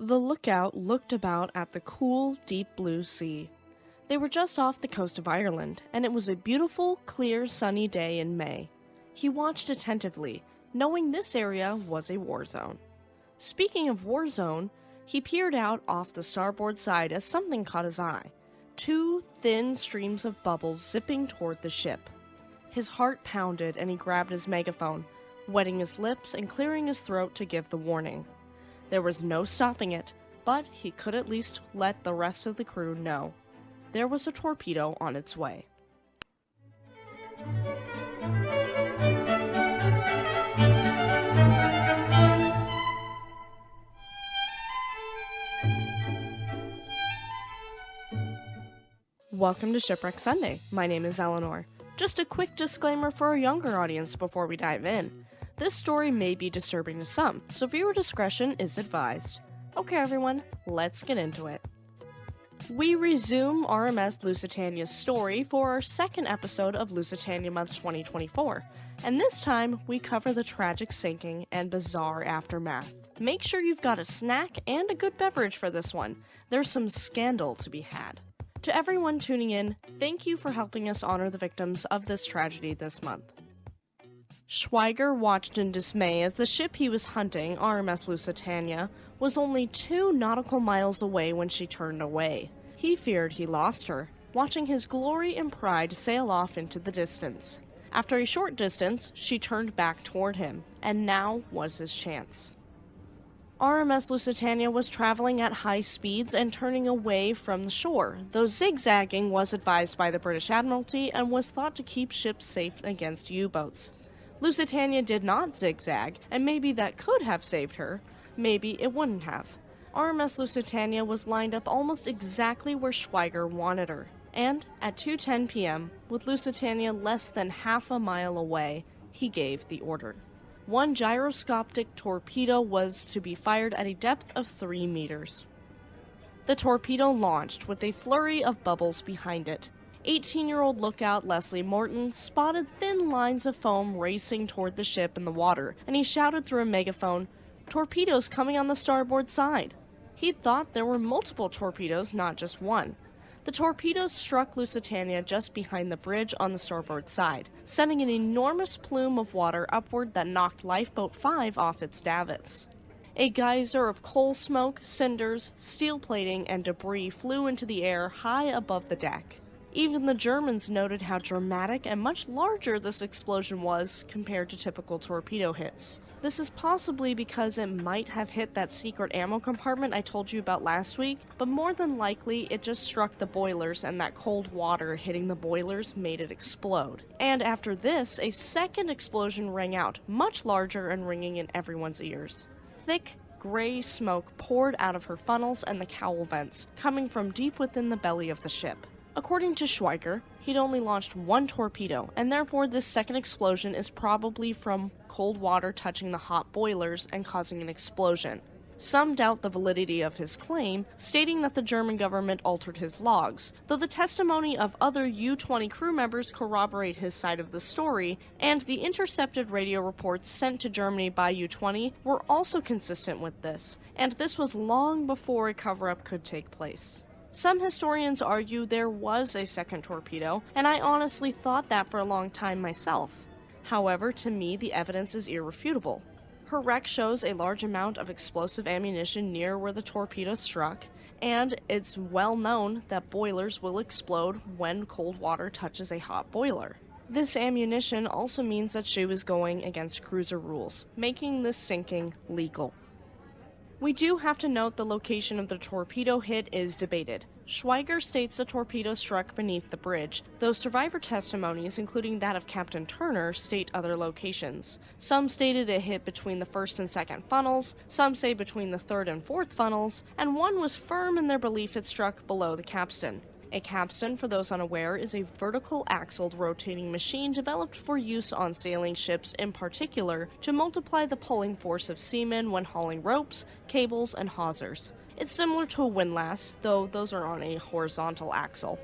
The lookout looked about at the cool, deep blue sea. They were just off the coast of Ireland, and it was a beautiful, clear, sunny day in May. He watched attentively, knowing this area was a war zone. Speaking of war zone, he peered out off the starboard side as something caught his eye. Two thin streams of bubbles zipping toward the ship. His heart pounded and he grabbed his megaphone, wetting his lips and clearing his throat to give the warning. There was no stopping it, but he could at least let the rest of the crew know. There was a torpedo on its way. Welcome to Shipwreck Sunday. My name is Eleanor. Just a quick disclaimer for a younger audience before we dive in. This story may be disturbing to some, so viewer discretion is advised. Okay everyone, let's get into it. We resume RMS Lusitania's story for our second episode of Lusitania Month 2024, and this time we cover the tragic sinking and bizarre aftermath. Make sure you've got a snack and a good beverage for this one. There's some scandal to be had. To everyone tuning in, thank you for helping us honor the victims of this tragedy this month. Schweiger watched in dismay as the ship he was hunting, RMS Lusitania, was only 2 nautical miles away when she turned away. He feared he lost her, watching his glory and pride sail off into the distance. After a short distance, she turned back toward him, and now was his chance. RMS Lusitania was traveling at high speeds and turning away from the shore, though zigzagging was advised by the British Admiralty and was thought to keep ships safe against U-boats. Lusitania did not zigzag, and maybe that could have saved her, maybe it wouldn't have. RMS Lusitania was lined up almost exactly where Schweiger wanted her, and at 2:10 p.m., with Lusitania less than half a mile away, he gave the order. One gyroscopic torpedo was to be fired at a depth of 3 meters. The torpedo launched with a flurry of bubbles behind it. 18-year-old lookout Leslie Morton spotted thin lines of foam racing toward the ship in the water, and he shouted through a megaphone, "Torpedoes coming on the starboard side." He'd thought there were multiple torpedoes, not just one. The torpedoes struck Lusitania just behind the bridge on the starboard side, sending an enormous plume of water upward that knocked Lifeboat 5 off its davits. A geyser of coal smoke, cinders, steel plating, and debris flew into the air high above the deck. Even the Germans noted how dramatic and much larger this explosion was compared to typical torpedo hits. This is possibly because it might have hit that secret ammo compartment I told you about last week, but more than likely it just struck the boilers and that cold water hitting the boilers made it explode. And after this, a second explosion rang out, much larger and ringing in everyone's ears. Thick, gray smoke poured out of her funnels and the cowl vents, coming from deep within the belly of the ship. According to Schweiger, he'd only launched 1 torpedo, and therefore this second explosion is probably from cold water touching the hot boilers and causing an explosion. Some doubt the validity of his claim, stating that the German government altered his logs, though the testimony of other U-20 crew members corroborate his side of the story, and the intercepted radio reports sent to Germany by U-20 were also consistent with this, and this was long before a cover-up could take place. Some historians argue there was a second torpedo, and I honestly thought that for a long time myself. However, to me, the evidence is irrefutable. Her wreck shows a large amount of explosive ammunition near where the torpedo struck, and it's well known that boilers will explode when cold water touches a hot boiler. This ammunition also means that she was going against cruiser rules, making this sinking legal. We do have to note the location of the torpedo hit is debated. Schweiger states the torpedo struck beneath the bridge, though survivor testimonies, including that of Captain Turner, state other locations. Some stated it hit between the first and second funnels, some say between the third and fourth funnels, and one was firm in their belief it struck below the capstan. A capstan, for those unaware, is a vertical axled rotating machine developed for use on sailing ships in particular to multiply the pulling force of seamen when hauling ropes, cables, and hawsers. It's similar to a windlass, though those are on a horizontal axle.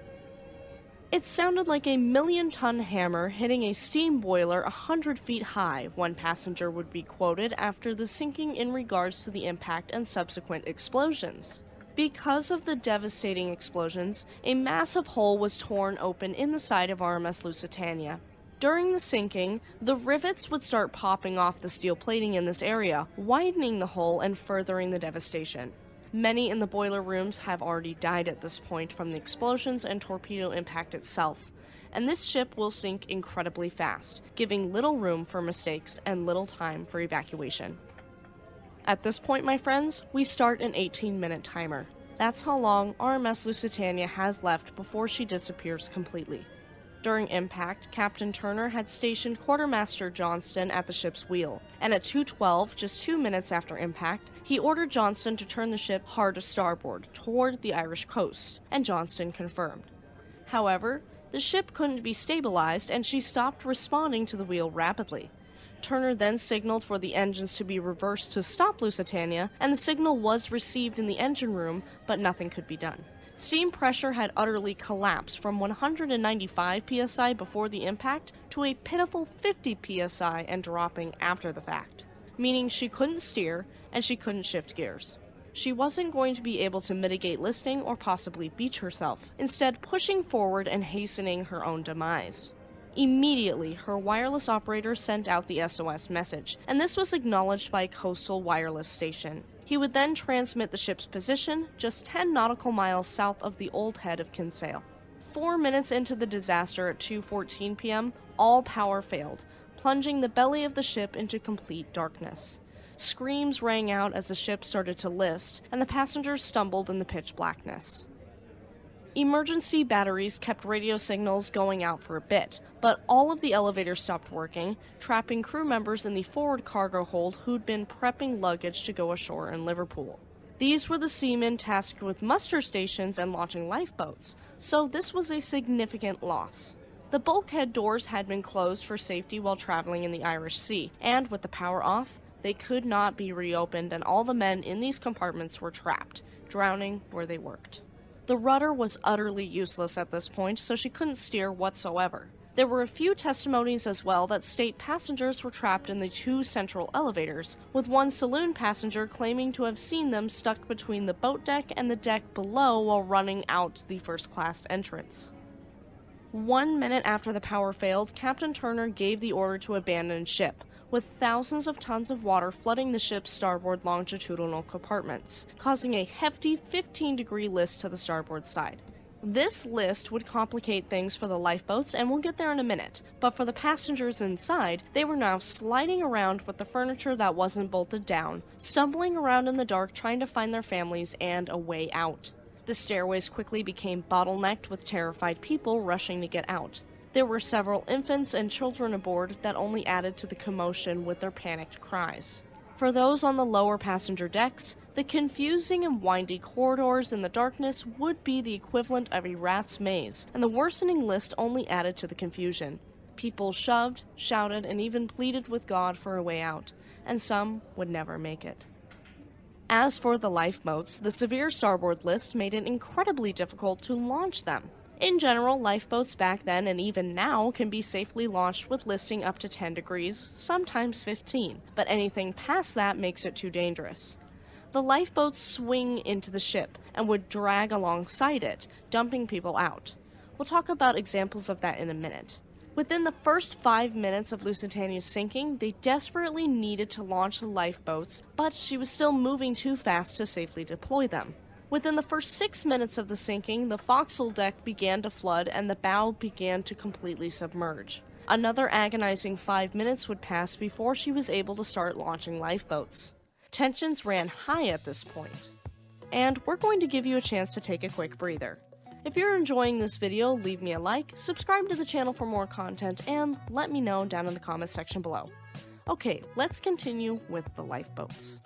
It sounded like a million-ton hammer hitting a steam boiler 100 feet high, one passenger would be quoted after the sinking in regards to the impact and subsequent explosions. Because of the devastating explosions, a massive hole was torn open in the side of RMS Lusitania. During the sinking, the rivets would start popping off the steel plating in this area, widening the hole and furthering the devastation. Many in the boiler rooms have already died at this point from the explosions and torpedo impact itself, and this ship will sink incredibly fast, giving little room for mistakes and little time for evacuation. At this point, my friends, we start an 18-minute timer. That's how long RMS Lusitania has left before she disappears completely. During impact, Captain Turner had stationed Quartermaster Johnston at the ship's wheel, and at 2:12, just 2 minutes after impact, he ordered Johnston to turn the ship hard to starboard, toward the Irish coast, and Johnston confirmed. However, the ship couldn't be stabilized, and she stopped responding to the wheel rapidly. Turner then signaled for the engines to be reversed to stop Lusitania, and the signal was received in the engine room, but nothing could be done. Steam pressure had utterly collapsed from 195 psi before the impact to a pitiful 50 psi and dropping after the fact, meaning she couldn't steer and she couldn't shift gears. She wasn't going to be able to mitigate listing or possibly beach herself, instead pushing forward and hastening her own demise. Immediately, her wireless operator sent out the SOS message, and this was acknowledged by a coastal wireless station. He would then transmit the ship's position just 10 nautical miles south of the old head of Kinsale. 4 minutes into the disaster at 2:14 p.m., all power failed, plunging the belly of the ship into complete darkness. Screams rang out as the ship started to list, and the passengers stumbled in the pitch blackness. Emergency batteries kept radio signals going out for a bit, but all of the elevators stopped working, trapping crew members in the forward cargo hold who'd been prepping luggage to go ashore in Liverpool. These were the seamen tasked with muster stations and launching lifeboats, so this was a significant loss. The bulkhead doors had been closed for safety while traveling in the Irish Sea, and with the power off, they could not be reopened and all the men in these compartments were trapped, drowning where they worked. The rudder was utterly useless at this point, so she couldn't steer whatsoever. There were a few testimonies as well that state passengers were trapped in the 2 central elevators, with one saloon passenger claiming to have seen them stuck between the boat deck and the deck below while running out the first-class entrance. 1 minute after the power failed, Captain Turner gave the order to abandon ship, with thousands of tons of water flooding the ship's starboard longitudinal compartments, causing a hefty 15-degree list to the starboard side. This list would complicate things for the lifeboats, and we'll get there in a minute, but for the passengers inside, they were now sliding around with the furniture that wasn't bolted down, stumbling around in the dark trying to find their families and a way out. The stairways quickly became bottlenecked with terrified people rushing to get out. There were several infants and children aboard that only added to the commotion with their panicked cries. For those on the lower passenger decks, the confusing and windy corridors in the darkness would be the equivalent of a rat's maze, and the worsening list only added to the confusion. People shoved, shouted, and even pleaded with God for a way out, and some would never make it. As for the lifeboats, the severe starboard list made it incredibly difficult to launch them. In general, lifeboats back then and even now can be safely launched with listing up to 10 degrees, sometimes 15, but anything past that makes it too dangerous. The lifeboats swing into the ship and would drag alongside it, dumping people out. We'll talk about examples of that in a minute. Within the first 5 minutes of Lusitania's sinking, they desperately needed to launch the lifeboats, but she was still moving too fast to safely deploy them. Within the first 6 minutes of the sinking, the forecastle deck began to flood and the bow began to completely submerge. Another agonizing 5 minutes would pass before she was able to start launching lifeboats. Tensions ran high at this point. And we're going to give you a chance to take a quick breather. If you're enjoying this video, leave me a like, subscribe to the channel for more content, and let me know down in the comments section below. Okay, let's continue with the lifeboats.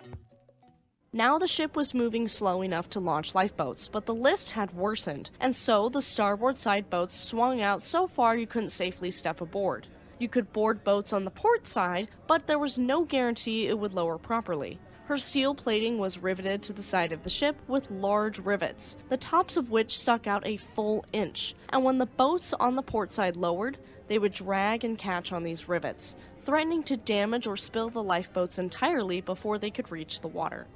Now the ship was moving slow enough to launch lifeboats, but the list had worsened, and so the starboard side boats swung out so far you couldn't safely step aboard. You could board boats on the port side, but there was no guarantee it would lower properly. Her steel plating was riveted to the side of the ship with large rivets, the tops of which stuck out a full inch, and when the boats on the port side lowered, they would drag and catch on these rivets, threatening to damage or spill the lifeboats entirely before they could reach the water.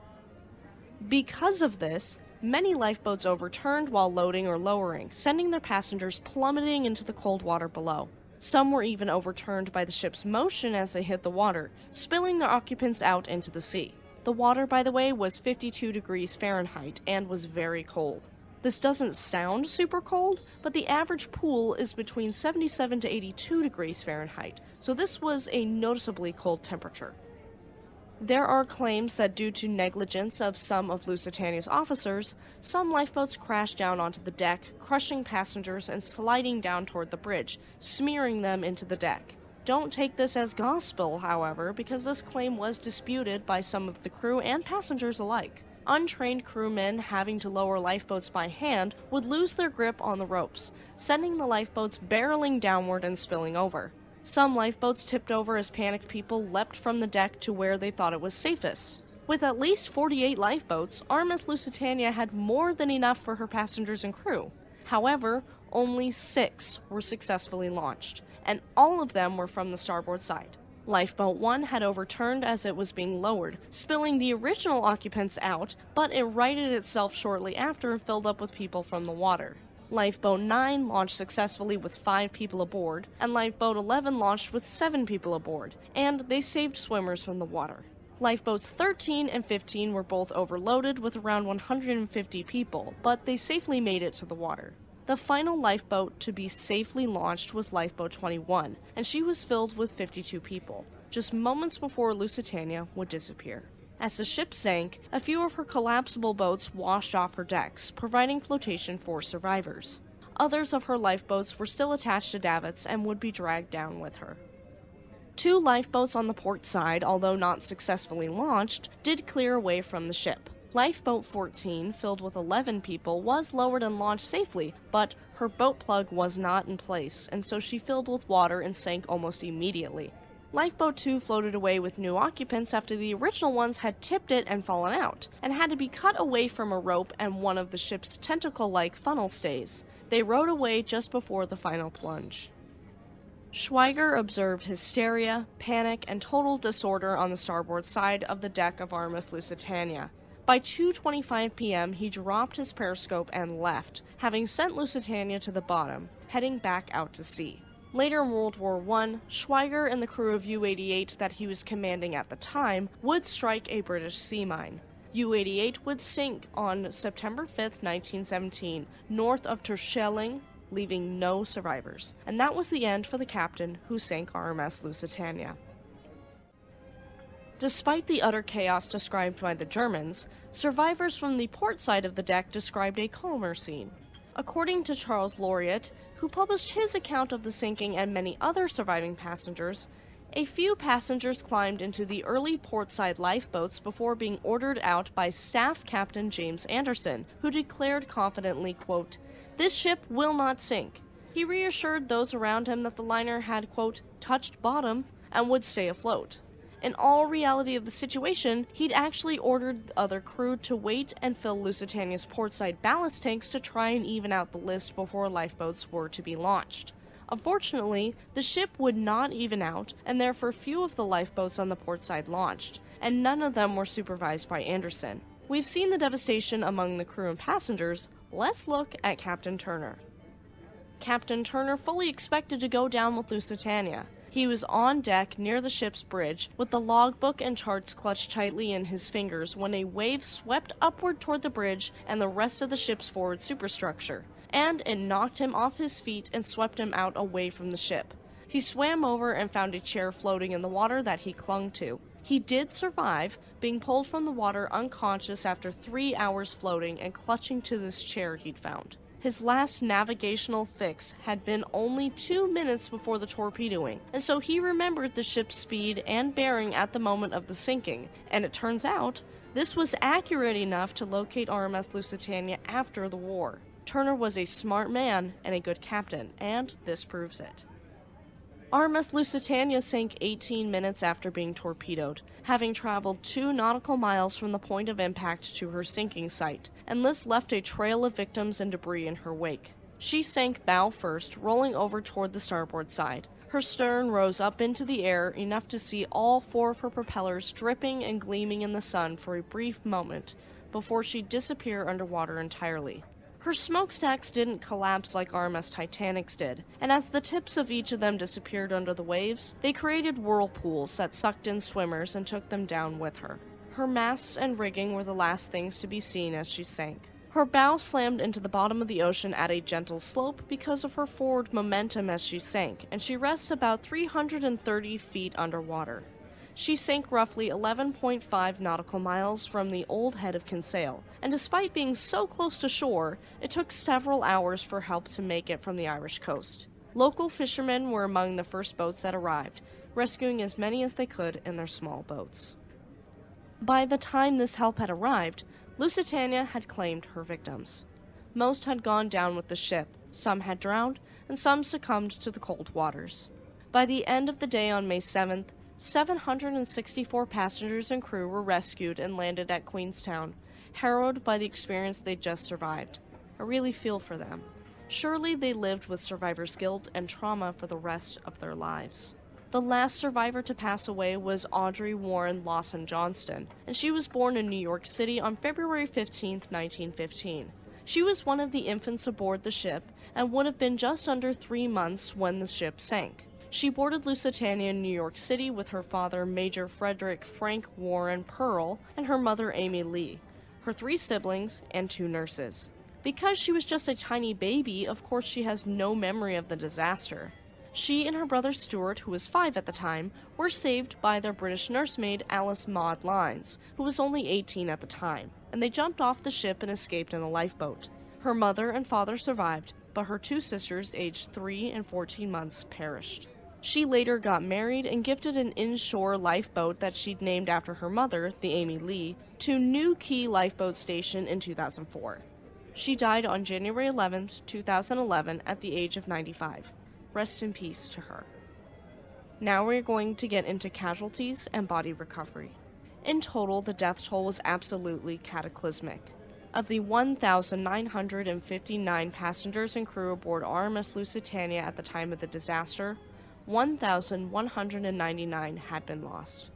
Because of this, many lifeboats overturned while loading or lowering, sending their passengers plummeting into the cold water below. Some were even overturned by the ship's motion as they hit the water, spilling their occupants out into the sea. The water, by the way, was 52 degrees Fahrenheit and was very cold. This doesn't sound super cold, but the average pool is between 77 to 82 degrees Fahrenheit, so this was a noticeably cold temperature. There are claims that due to negligence of some of Lusitania's officers, some lifeboats crashed down onto the deck, crushing passengers and sliding down toward the bridge, smearing them into the deck. Don't take this as gospel, however, because this claim was disputed by some of the crew and passengers alike. Untrained crewmen having to lower lifeboats by hand would lose their grip on the ropes, sending the lifeboats barreling downward and spilling over. Some lifeboats tipped over as panicked people leapt from the deck to where they thought it was safest. With at least 48 lifeboats, RMS Lusitania had more than enough for her passengers and crew. However, only 6 were successfully launched, and all of them were from the starboard side. Lifeboat 1 had overturned as it was being lowered, spilling the original occupants out, but it righted itself shortly after and filled up with people from the water. Lifeboat 9 launched successfully with 5 people aboard, and Lifeboat 11 launched with 7 people aboard, and they saved swimmers from the water. Lifeboats 13 and 15 were both overloaded with around 150 people, but they safely made it to the water. The final lifeboat to be safely launched was Lifeboat 21, and she was filled with 52 people, just moments before Lusitania would disappear. As the ship sank, a few of her collapsible boats washed off her decks, providing flotation for survivors. Others of her lifeboats were still attached to davits and would be dragged down with her. 2 lifeboats on the port side, although not successfully launched, did clear away from the ship. Lifeboat 14, filled with 11 people, was lowered and launched safely, but her boat plug was not in place, and so she filled with water and sank almost immediately. Lifeboat 2 floated away with new occupants after the original ones had tipped it and fallen out, and had to be cut away from a rope and one of the ship's tentacle-like funnel stays. They rode away just before the final plunge. Schweiger observed hysteria, panic, and total disorder on the starboard side of the deck of RMS Lusitania. By 2:25 p.m., he dropped his periscope and left, having sent Lusitania to the bottom, heading back out to sea. Later in World War I, Schweiger and the crew of U-88 that he was commanding at the time would strike a British sea mine. U-88 would sink on September 5, 1917, north of Terschelling, leaving no survivors. And that was the end for the captain who sank RMS Lusitania. Despite the utter chaos described by the Germans, survivors from the port side of the deck described a calmer scene. According to Charles Laureat, who published his account of the sinking and many other surviving passengers, a few passengers climbed into the early portside lifeboats before being ordered out by Staff Captain James Anderson, who declared confidently, quote, "This ship will not sink." He reassured those around him that the liner had, quote, "touched bottom" and would stay afloat. In all reality of the situation, he'd actually ordered the other crew to wait and fill Lusitania's portside ballast tanks to try and even out the list before lifeboats were to be launched. Unfortunately, the ship would not even out, and therefore few of the lifeboats on the portside launched, and none of them were supervised by Anderson. We've seen the devastation among the crew and passengers. Let's look at Captain Turner. Captain Turner fully expected to go down with Lusitania. He was on deck near the ship's bridge, with the logbook and charts clutched tightly in his fingers when a wave swept upward toward the bridge and the rest of the ship's forward superstructure, and it knocked him off his feet and swept him out away from the ship. He swam over and found a chair floating in the water that he clung to. He did survive, being pulled from the water unconscious after 3 hours floating and clutching to this chair he'd found. His last navigational fix had been only 2 minutes before the torpedoing, and so he remembered the ship's speed and bearing at the moment of the sinking, and it turns out, this was accurate enough to locate RMS Lusitania after the war. Turner was a smart man and a good captain, and this proves it. RMS Lusitania sank 18 minutes after being torpedoed, having traveled 2 nautical miles from the point of impact to her sinking site, and this left a trail of victims and debris in her wake. She sank bow first, rolling over toward the starboard side. Her stern rose up into the air enough to see all 4 of her propellers dripping and gleaming in the sun for a brief moment before she disappeared underwater entirely. Her smokestacks didn't collapse like RMS Titanic's did, and as the tips of each of them disappeared under the waves, they created whirlpools that sucked in swimmers and took them down with her. Her masts and rigging were the last things to be seen as she sank. Her bow slammed into the bottom of the ocean at a gentle slope because of her forward momentum as she sank, and she rests about 330 feet underwater. She sank roughly 11.5 nautical miles from the old head of Kinsale, and despite being so close to shore, it took several hours for help to make it from the Irish coast. Local fishermen were among the first boats that arrived, rescuing as many as they could in their small boats. By the time this help had arrived, Lusitania had claimed her victims. Most had gone down with the ship, some had drowned, and some succumbed to the cold waters. By the end of the day on May 7th, 764 passengers and crew were rescued and landed at Queenstown, harrowed by the experience they'd just survived. I really feel for them. Surely they lived with survivor's guilt and trauma for the rest of their lives. The last survivor to pass away was Audrey Warren Lawson Johnston, and she was born in New York City on February 15, 1915. She was one of the infants aboard the ship and would have been just under 3 months when the ship sank. She boarded Lusitania in New York City with her father, Major Frederick Frank Warren Pearl, and her mother, Amy Lee, her 3 siblings, and 2 nurses. Because she was just a tiny baby, of course she has no memory of the disaster. She and her brother Stuart, who was 5 at the time, were saved by their British nursemaid Alice Maud Lines, who was only 18 at the time, and they jumped off the ship and escaped in a lifeboat. Her mother and father survived, but her 2 sisters, aged 3 and 14 months, perished. She later got married and gifted an inshore lifeboat that she'd named after her mother, the Amy Lee, to New Key Lifeboat Station in 2004. She died on January 11, 2011, at the age of 95. Rest in peace to her. Now we're going to get into casualties and body recovery. In total, the death toll was absolutely cataclysmic. Of the 1,959 passengers and crew aboard RMS Lusitania at the time of the disaster, 1,199 had been lost.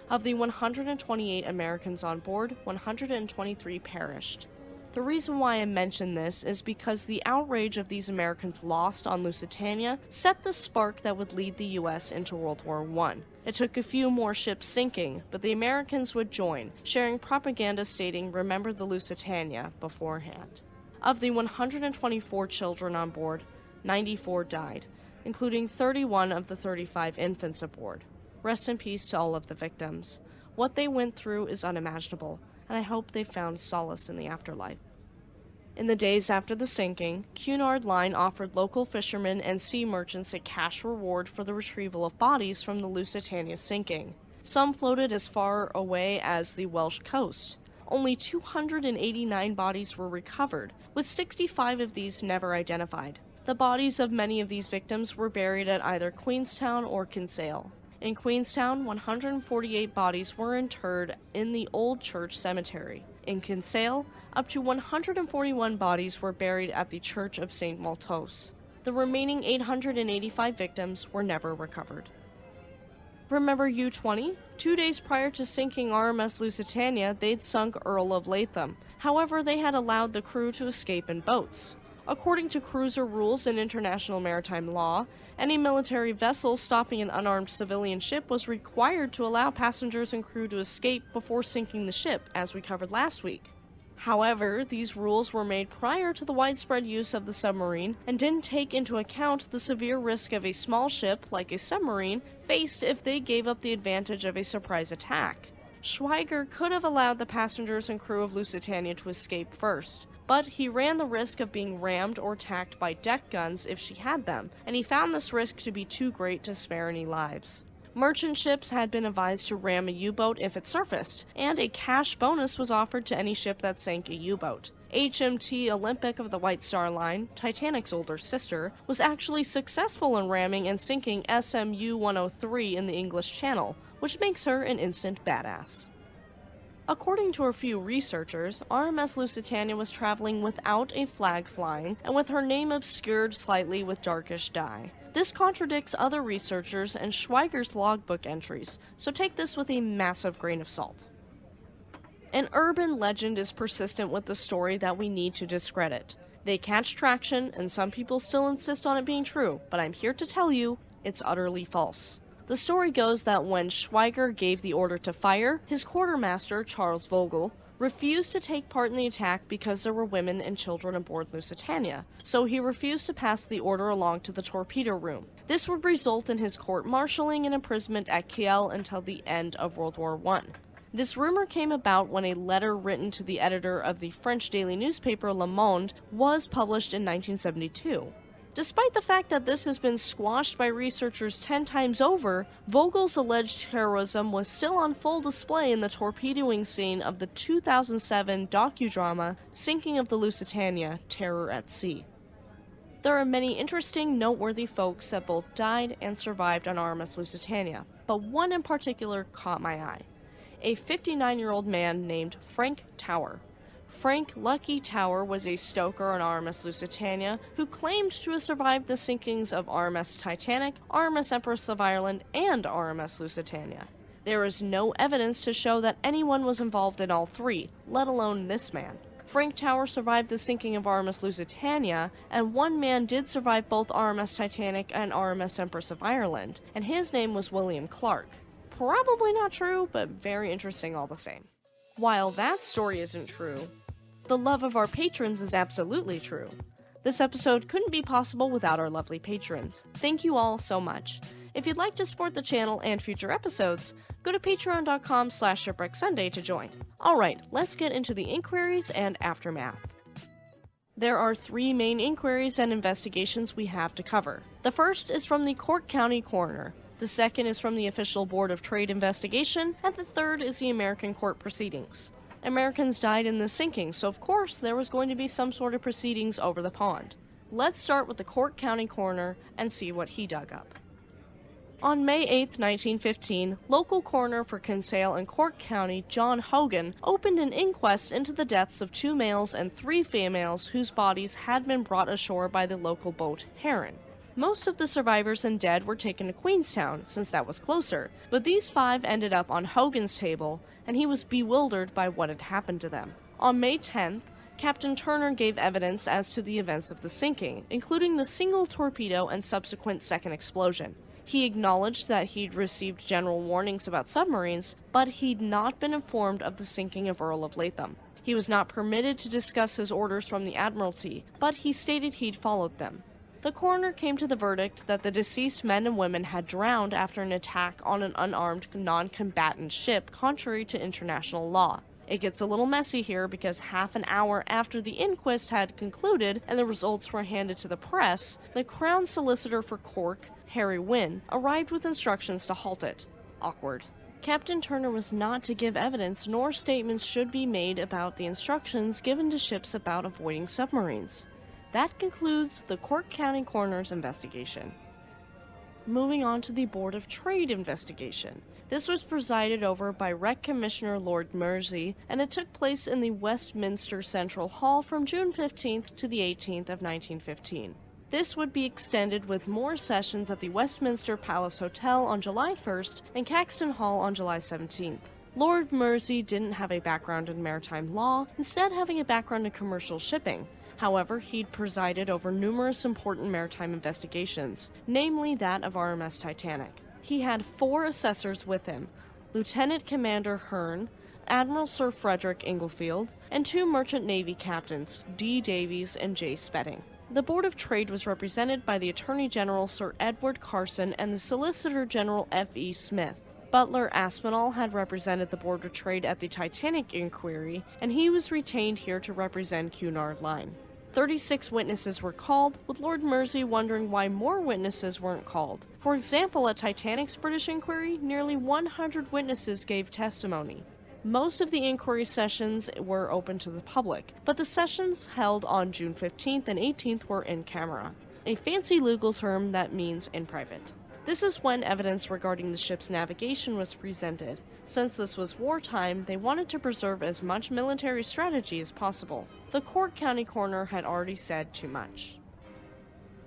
Of the 128 Americans on board, 123 perished. The reason why I mention this is because the outrage of these Americans lost on Lusitania set the spark that would lead the US into World War I. It took a few more ships sinking, but the Americans would join, sharing propaganda stating "Remember the Lusitania" beforehand. Of the 124 children on board, 94 died, including 31 of the 35 infants aboard. Rest in peace to all of the victims. What they went through is unimaginable, and I hope they found solace in the afterlife. In the days after the sinking, Cunard Line offered local fishermen and sea merchants a cash reward for the retrieval of bodies from the Lusitania sinking. Some floated as far away as the Welsh coast. Only 289 bodies were recovered, with 65 of these never identified. The bodies of many of these victims were buried at either Queenstown or Kinsale. In Queenstown, 148 bodies were interred in the Old Church Cemetery. In Kinsale, up to 141 bodies were buried at the Church of St. Maltos. The remaining 885 victims were never recovered. Remember U-20? 2 days prior to sinking RMS Lusitania, they'd sunk Earl of Latham. However, they had allowed the crew to escape in boats. According to cruiser rules and international maritime law, any military vessel stopping an unarmed civilian ship was required to allow passengers and crew to escape before sinking the ship, as we covered last week. However, these rules were made prior to the widespread use of the submarine and didn't take into account the severe risk of a small ship, like a submarine, faced if they gave up the advantage of a surprise attack. Schweiger could have allowed the passengers and crew of Lusitania to escape first, but he ran the risk of being rammed or attacked by deck guns if she had them, and he found this risk to be too great to spare any lives. Merchant ships had been advised to ram a U-boat if it surfaced, and a cash bonus was offered to any ship that sank a U-boat. HMT Olympic of the White Star Line, Titanic's older sister, was actually successful in ramming and sinking SMU-103 in the English Channel, which makes her an instant badass. According to a few researchers, RMS Lusitania was traveling without a flag flying and with her name obscured slightly with darkish dye. This contradicts other researchers and Schweiger's logbook entries, so take this with a massive grain of salt. An urban legend is persistent with the story that we need to discredit. They catch traction, and some people still insist on it being true, but I'm here to tell you, it's utterly false. The story goes that when Schweiger gave the order to fire, his quartermaster, Charles Vogel, refused to take part in the attack because there were women and children aboard Lusitania, so he refused to pass the order along to the torpedo room. This would result in his court-martialing and imprisonment at Kiel until the end of World War I. This rumor came about when a letter written to the editor of the French daily newspaper Le Monde was published in 1972. Despite the fact that this has been squashed by researchers 10 times over, Vogel's alleged heroism was still on full display in the torpedoing scene of the 2007 docudrama Sinking of the Lusitania: Terror at Sea. There are many interesting, noteworthy folks that both died and survived on RMS Lusitania, but one in particular caught my eye. A 59-year-old man named Frank Tower. Frank Lucky Tower was a stoker on RMS Lusitania who claimed to have survived the sinkings of RMS Titanic, RMS Empress of Ireland, and RMS Lusitania. There is no evidence to show that anyone was involved in all three, let alone this man. Frank Tower survived the sinking of RMS Lusitania, and one man did survive both RMS Titanic and RMS Empress of Ireland, and his name was William Clark. Probably not true, but very interesting all the same. While that story isn't true, the love of our patrons is absolutely true. This episode couldn't be possible without our lovely patrons. Thank you all so much. If you'd like to support the channel and future episodes, go to patreon.com/shipwrecksunday to join. Alright, let's get into the inquiries and aftermath. There are three main inquiries and investigations we have to cover. The first is from the Cork County Coroner. The second is from the official Board of Trade investigation, and the third is the American court proceedings. Americans died in the sinking, so of course there was going to be some sort of proceedings over the pond. Let's start with the Cork County Coroner and see what he dug up. On May 8, 1915, local coroner for Kinsale and Cork County, John Hogan, opened an inquest into the deaths of 2 males and 3 females whose bodies had been brought ashore by the local boat Heron. Most of the survivors and dead were taken to Queenstown, since that was closer, but these 5 ended up on Hogan's table, and he was bewildered by what had happened to them. On May 10th, Captain Turner gave evidence as to the events of the sinking, including the single torpedo and subsequent second explosion. He acknowledged that he'd received general warnings about submarines, but he'd not been informed of the sinking of Earl of Latham. He was not permitted to discuss his orders from the Admiralty, but he stated he'd followed them. The coroner came to the verdict that the deceased men and women had drowned after an attack on an unarmed, non-combatant ship contrary to international law. It gets a little messy here because half an hour after the inquest had concluded and the results were handed to the press, the Crown Solicitor for Cork, Harry Wynne, arrived with instructions to halt it. Awkward. Captain Turner was not to give evidence, nor statements should be made about the instructions given to ships about avoiding submarines. That concludes the Cork County Coroner's investigation. Moving on to the Board of Trade investigation. This was presided over by Rec Commissioner Lord Mersey, and it took place in the Westminster Central Hall from June 15th to the 18th of 1915. This would be extended with more sessions at the Westminster Palace Hotel on July 1st and Caxton Hall on July 17th. Lord Mersey didn't have a background in maritime law, instead having a background in commercial shipping. However, he'd presided over numerous important maritime investigations, namely that of RMS Titanic. He had 4 assessors with him, Lieutenant Commander Hearn, Admiral Sir Frederick Inglefield, and 2 merchant navy captains, D. Davies and J. Spedding. The Board of Trade was represented by the Attorney General Sir Edward Carson and the Solicitor General F.E. Smith. Butler Aspinall had represented the Board of Trade at the Titanic inquiry, and he was retained here to represent Cunard Line. 36 witnesses were called, with Lord Mersey wondering why more witnesses weren't called. For example, at Titanic's British inquiry, nearly 100 witnesses gave testimony. Most of the inquiry sessions were open to the public, but the sessions held on June 15th and 18th were in camera, a fancy legal term that means in private. This is when evidence regarding the ship's navigation was presented. Since this was wartime, they wanted to preserve as much military strategy as possible. The Cork County coroner had already said too much.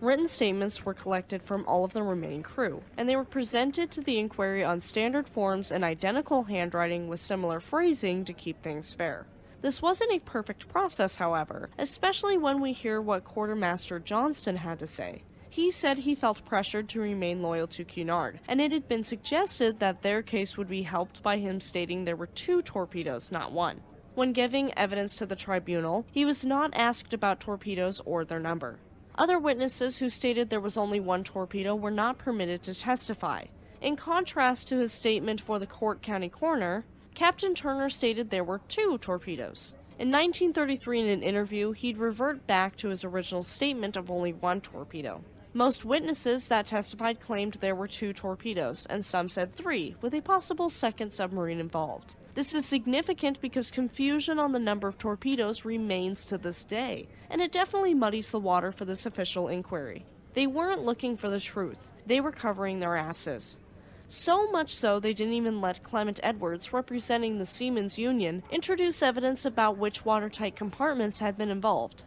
Written statements were collected from all of the remaining crew, and they were presented to the inquiry on standard forms and identical handwriting with similar phrasing to keep things fair. This wasn't a perfect process, however, especially when we hear what Quartermaster Johnston had to say. He said he felt pressured to remain loyal to Cunard, and it had been suggested that their case would be helped by him stating there were 2 torpedoes, not 1. When giving evidence to the tribunal, he was not asked about torpedoes or their number. Other witnesses who stated there was only 1 torpedo were not permitted to testify. In contrast to his statement for the Cork County coroner, Captain Turner stated there were 2 torpedoes. In 1933, in an interview, he'd revert back to his original statement of only 1 torpedo. Most witnesses that testified claimed there were 2 torpedoes, and some said 3, with a possible second submarine involved. This is significant because confusion on the number of torpedoes remains to this day, and it definitely muddies the water for this official inquiry. They weren't looking for the truth, they were covering their asses. So much so they didn't even let Clement Edwards, representing the Seamen's Union, introduce evidence about which watertight compartments had been involved.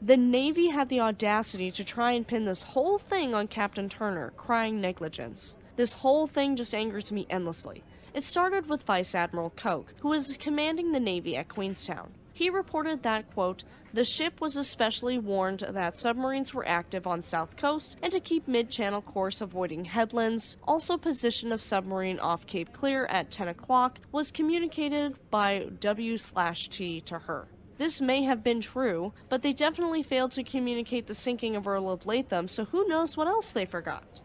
The Navy had the audacity to try and pin this whole thing on Captain Turner, crying negligence. This whole thing just angers me endlessly. It started with Vice Admiral Koch, who was commanding the Navy at Queenstown. He reported that, quote, the ship was especially warned that submarines were active on south coast and to keep mid-channel course avoiding headlands. Also, position of submarine off Cape Clear at 10 o'clock was communicated by W/T to her. This may have been true, but they definitely failed to communicate the sinking of Earl of Latham, so who knows what else they forgot.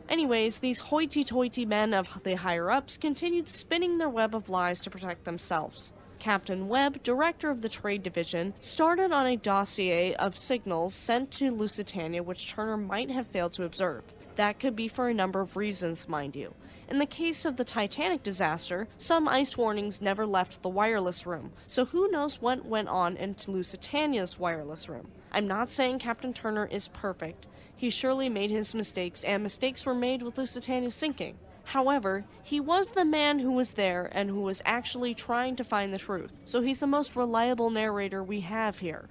Anyways, these hoity-toity men of the higher-ups continued spinning their web of lies to protect themselves. Captain Webb, director of the Trade Division, started on a dossier of signals sent to Lusitania which Turner might have failed to observe. That could be for a number of reasons, mind you. In the case of the Titanic disaster, some ice warnings never left the wireless room, so who knows what went on into Lusitania's wireless room. I'm not saying Captain Turner is perfect. He surely made his mistakes, and mistakes were made with Lusitania sinking. However, he was the man who was there and who was actually trying to find the truth, so he's the most reliable narrator we have here.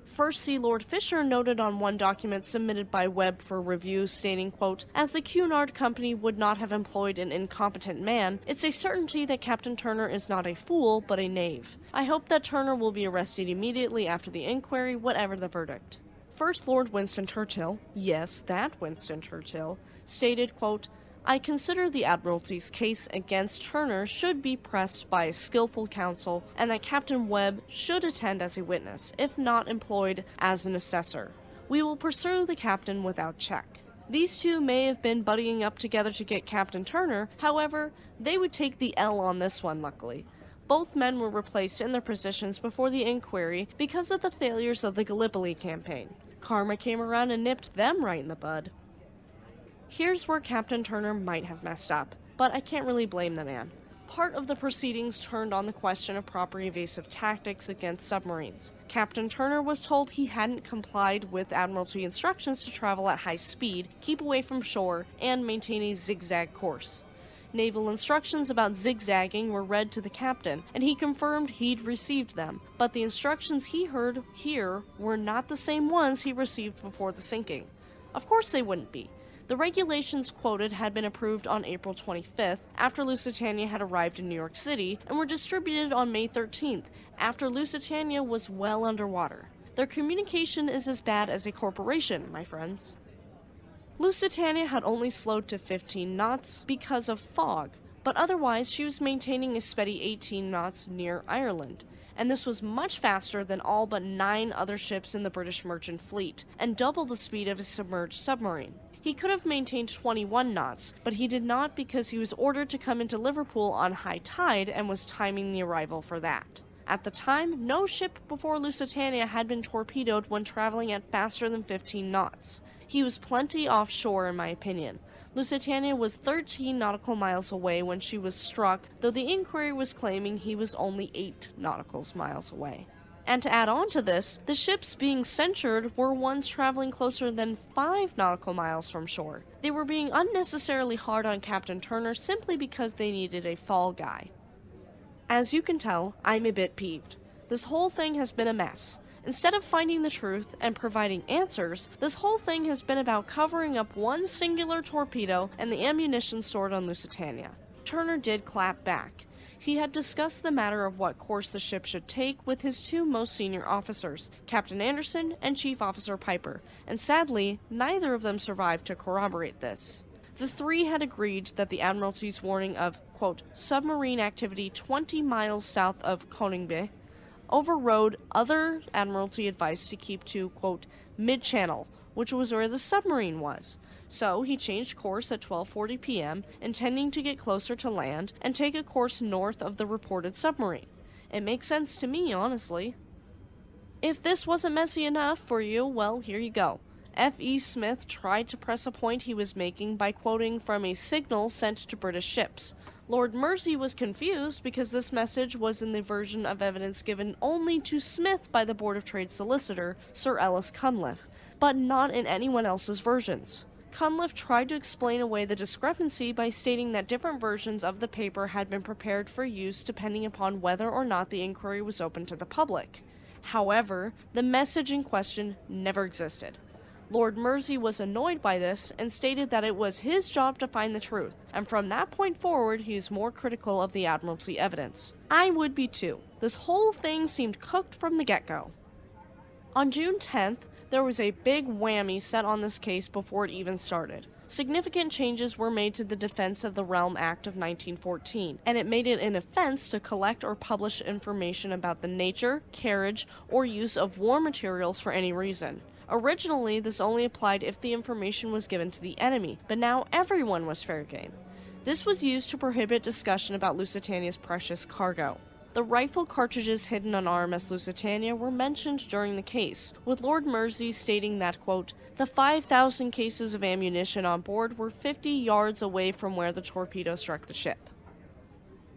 First Sea Lord Fisher noted on one document submitted by Webb for review stating, quote, as the Cunard Company would not have employed an incompetent man, it's a certainty that Captain Turner is not a fool, but a knave. I hope that Turner will be arrested immediately after the inquiry, whatever the verdict. First Lord Winston Churchill, yes, that Winston Churchill, stated, quote, I consider the Admiralty's case against Turner should be pressed by a skillful counsel, and that Captain Webb should attend as a witness, if not employed as an assessor. We will pursue the captain without check. These two may have been buddying up together to get Captain Turner, however, they would take the L on this one, luckily. Both men were replaced in their positions before the inquiry because of the failures of the Gallipoli campaign. Karma came around and nipped them right in the bud. Here's where Captain Turner might have messed up, but I can't really blame the man. Part of the proceedings turned on the question of proper evasive tactics against submarines. Captain Turner was told he hadn't complied with Admiralty instructions to travel at high speed, keep away from shore, and maintain a zigzag course. Naval instructions about zigzagging were read to the captain, and he confirmed he'd received them, but the instructions he heard here were not the same ones he received before the sinking. Of course they wouldn't be. The regulations quoted had been approved on April 25th, after Lusitania had arrived in New York City, and were distributed on May 13th, after Lusitania was well underwater. Their communication is as bad as a corporation, my friends. Lusitania had only slowed to 15 knots because of fog, but otherwise she was maintaining a steady 18 knots near Ireland, and this was much faster than all but 9 other ships in the British merchant fleet, and double the speed of a submerged submarine. He could have maintained 21 knots, but he did not because he was ordered to come into Liverpool on high tide and was timing the arrival for that. At the time, no ship before Lusitania had been torpedoed when traveling at faster than 15 knots. He was plenty offshore in my opinion. Lusitania was 13 nautical miles away when she was struck, though the inquiry was claiming he was only 8 nautical miles away. And to add on to this, the ships being censured were ones traveling closer than 5 nautical miles from shore. They were being unnecessarily hard on Captain Turner simply because they needed a fall guy. As you can tell, I'm a bit peeved. This whole thing has been a mess. Instead of finding the truth and providing answers, this whole thing has been about covering up one singular torpedo and the ammunition stored on Lusitania. Turner did clap back. He had discussed the matter of what course the ship should take with his 2 most senior officers, Captain Anderson and Chief Officer Piper, and sadly, neither of them survived to corroborate this. The 3 had agreed that the Admiralty's warning of, quote, submarine activity 20 miles south of Koningby overrode other Admiralty advice to keep to, quote, mid-channel, which was where the submarine was. So he changed course at 12:40 p.m., intending to get closer to land and take a course north of the reported submarine. It makes sense to me, honestly. If this wasn't messy enough for you, well, here you go. F.E. Smith tried to press a point he was making by quoting from a signal sent to British ships. Lord Mersey was confused because this message was in the version of evidence given only to Smith by the Board of Trade solicitor, Sir Ellis Cunliffe, but not in anyone else's versions. Cunliffe tried to explain away the discrepancy by stating that different versions of the paper had been prepared for use depending upon whether or not the inquiry was open to the public. However, the message in question never existed. Lord Mersey was annoyed by this and stated that it was his job to find the truth, and from that point forward he was more critical of the Admiralty evidence. I would be too. This whole thing seemed cooked from the get-go. On June 10th, there was a big whammy set on this case before it even started. Significant changes were made to the Defense of the Realm Act of 1914, and it made it an offense to collect or publish information about the nature, carriage, or use of war materials for any reason. Originally, this only applied if the information was given to the enemy, but now everyone was fair game. This was used to prohibit discussion about Lusitania's precious cargo. The rifle cartridges hidden on RMS Lusitania were mentioned during the case, with Lord Mersey stating that, quote, the 5,000 cases of ammunition on board were 50 yards away from where the torpedo struck the ship.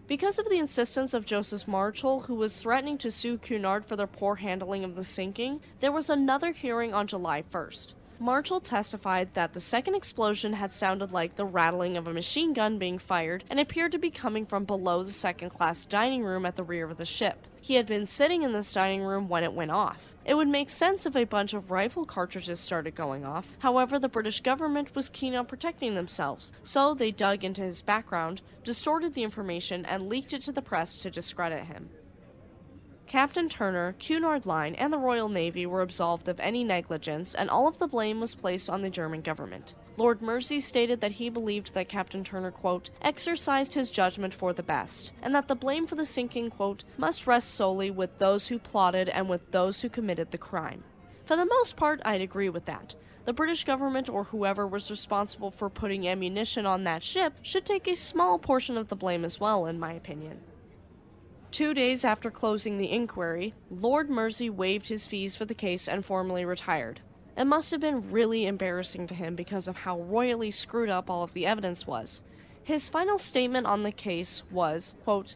Because of the insistence of Joseph Marshall, who was threatening to sue Cunard for their poor handling of the sinking, there was another hearing on July 1st. Marshall testified that the second explosion had sounded like the rattling of a machine gun being fired and appeared to be coming from below the second-class dining room at the rear of the ship. He had been sitting in this dining room when it went off. It would make sense if a bunch of rifle cartridges started going off. However, the British government was keen on protecting themselves, so they dug into his background, distorted the information, and leaked it to the press to discredit him. Captain Turner, Cunard Line, and the Royal Navy were absolved of any negligence, and all of the blame was placed on the German government. Lord Mersey stated that he believed that Captain Turner, quote, exercised his judgment for the best, and that the blame for the sinking, quote, must rest solely with those who plotted and with those who committed the crime. For the most part, I'd agree with that. The British government or whoever was responsible for putting ammunition on that ship should take a small portion of the blame as well, in my opinion. 2 days after closing the inquiry, Lord Mersey waived his fees for the case and formally retired. It must have been really embarrassing to him because of how royally screwed up all of the evidence was. His final statement on the case was, quote,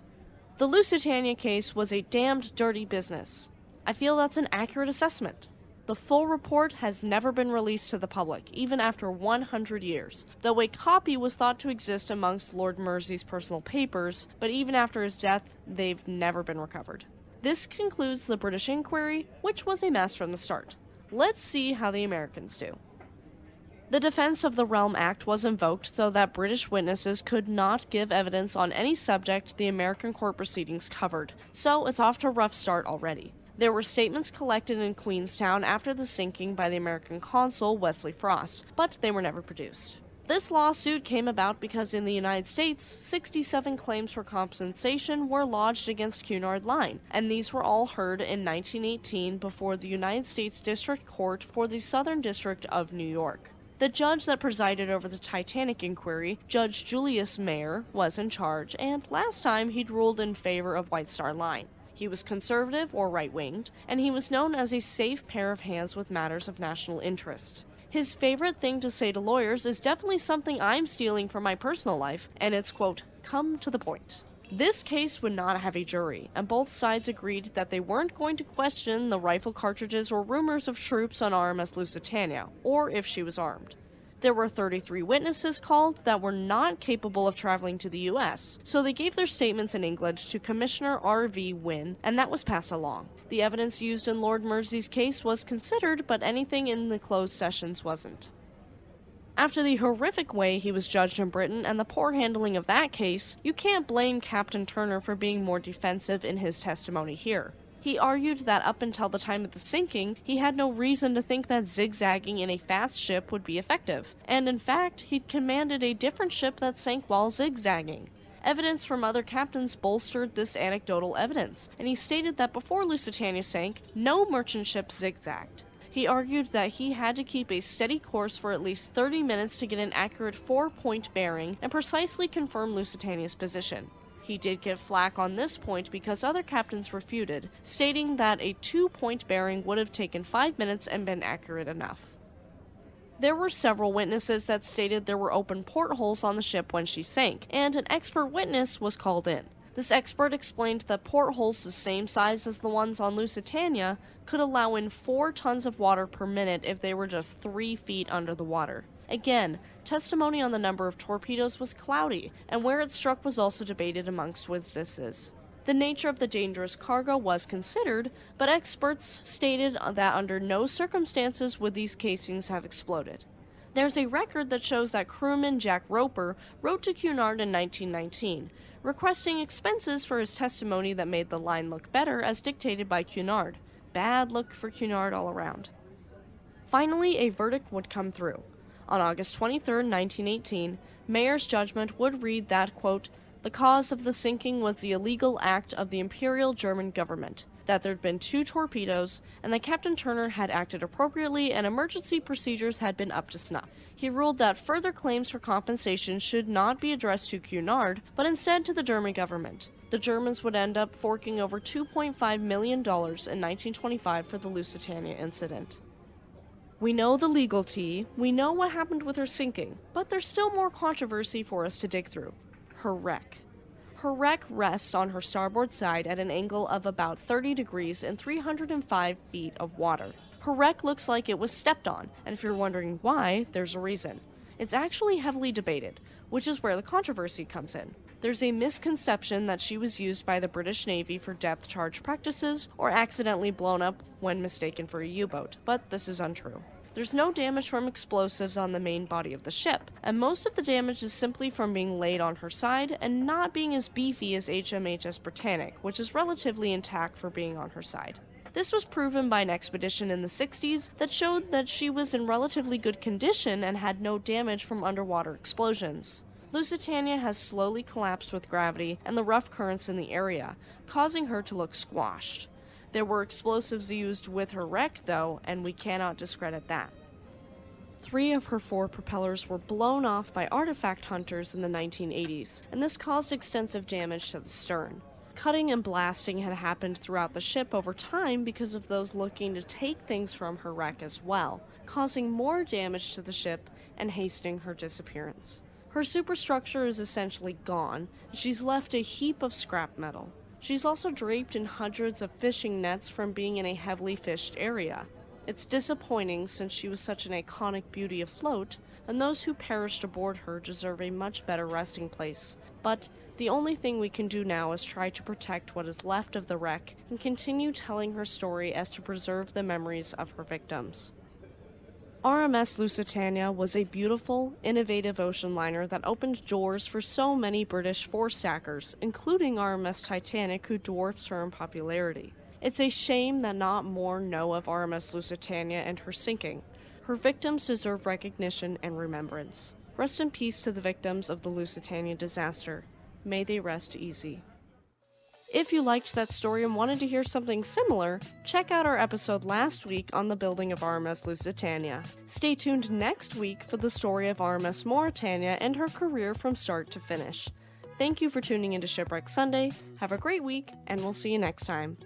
the Lusitania case was a damned dirty business. I feel that's an accurate assessment. The full report has never been released to the public, even after 100 years, though a copy was thought to exist amongst Lord Mersey's personal papers, but even after his death, they've never been recovered. This concludes the British inquiry, which was a mess from the start. Let's see how the Americans do. The Defense of the Realm Act was invoked so that British witnesses could not give evidence on any subject the American court proceedings covered, so it's off to a rough start already. There were statements collected in Queenstown after the sinking by the American consul Wesley Frost, but they were never produced. This lawsuit came about because in the United States, 67 claims for compensation were lodged against Cunard Line, and these were all heard in 1918 before the United States District Court for the Southern District of New York. The judge that presided over the Titanic inquiry, Judge Julius Mayer, was in charge, and last time he'd ruled in favor of White Star Line. He was conservative or right-winged, and he was known as a safe pair of hands with matters of national interest. His favorite thing to say to lawyers is definitely something I'm stealing from my personal life, and it's, quote, "come to the point." This case would not have a jury, and both sides agreed that they weren't going to question the rifle cartridges or rumors of troops on RMS Lusitania, or if she was armed. There were 33 witnesses called that were not capable of traveling to the US, so they gave their statements in English to Commissioner R.V. Wynne, and that was passed along. The evidence used in Lord Mersey's case was considered, but anything in the closed sessions wasn't. After the horrific way he was judged in Britain and the poor handling of that case, you can't blame Captain Turner for being more defensive in his testimony here. He argued that up until the time of the sinking, he had no reason to think that zigzagging in a fast ship would be effective, and in fact, he'd commanded a different ship that sank while zigzagging. Evidence from other captains bolstered this anecdotal evidence, and he stated that before Lusitania sank, no merchant ship zigzagged. He argued that he had to keep a steady course for at least 30 minutes to get an accurate 4-point bearing and precisely confirm Lusitania's position. He did get flack on this point because other captains refuted, stating that a 2-point bearing would have taken 5 minutes and been accurate enough. There were several witnesses that stated there were open portholes on the ship when she sank, and an expert witness was called in. This expert explained that portholes the same size as the ones on Lusitania could allow in 4 tons of water per minute if they were just 3 feet under the water. Again, testimony on the number of torpedoes was cloudy, and where it struck was also debated amongst witnesses. The nature of the dangerous cargo was considered, but experts stated that under no circumstances would these casings have exploded. There's a record that shows that crewman Jack Roper wrote to Cunard in 1919, requesting expenses for his testimony that made the line look better as dictated by Cunard. Bad look for Cunard all around. Finally, a verdict would come through. On August 23, 1918, Mayer's judgment would read that, quote, "the cause of the sinking was the illegal act of the Imperial German government, that there had been 2 torpedoes, and that Captain Turner had acted appropriately and emergency procedures had been up to snuff." He ruled that further claims for compensation should not be addressed to Cunard, but instead to the German government. The Germans would end up forking over $2.5 million in 1925 for the Lusitania incident. We know the legal tea, we know what happened with her sinking, but there's still more controversy for us to dig through. Her wreck. Her wreck rests on her starboard side at an angle of about 30 degrees in 305 feet of water. Her wreck looks like it was stepped on, and if you're wondering why, there's a reason. It's actually heavily debated, which is where the controversy comes in. There's a misconception that she was used by the British Navy for depth charge practices or accidentally blown up when mistaken for a U-boat, but this is untrue. There's no damage from explosives on the main body of the ship, and most of the damage is simply from being laid on her side and not being as beefy as HMHS Britannic, which is relatively intact for being on her side. This was proven by an expedition in the 60s that showed that she was in relatively good condition and had no damage from underwater explosions. Lusitania has slowly collapsed with gravity and the rough currents in the area, causing her to look squashed. There were explosives used with her wreck, though, and we cannot discredit that. 3 of her 4 propellers were blown off by artifact hunters in the 1980s, and this caused extensive damage to the stern. Cutting and blasting had happened throughout the ship over time because of those looking to take things from her wreck as well, causing more damage to the ship and hastening her disappearance. Her superstructure is essentially gone, and she's left a heap of scrap metal. She's also draped in hundreds of fishing nets from being in a heavily fished area. It's disappointing since she was such an iconic beauty afloat, and those who perished aboard her deserve a much better resting place. But the only thing we can do now is try to protect what is left of the wreck and continue telling her story as to preserve the memories of her victims. RMS Lusitania was a beautiful, innovative ocean liner that opened doors for so many British four-stackers, including RMS Titanic, who dwarfs her in popularity. It's a shame that not more know of RMS Lusitania and her sinking. Her victims deserve recognition and remembrance. Rest in peace to the victims of the Lusitania disaster. May they rest easy. If you liked that story and wanted to hear something similar, check out our episode last week on the building of RMS Lusitania. Stay tuned next week for the story of RMS Mauretania and her career from start to finish. Thank you for tuning into Shipwreck Sunday. Have a great week, and we'll see you next time.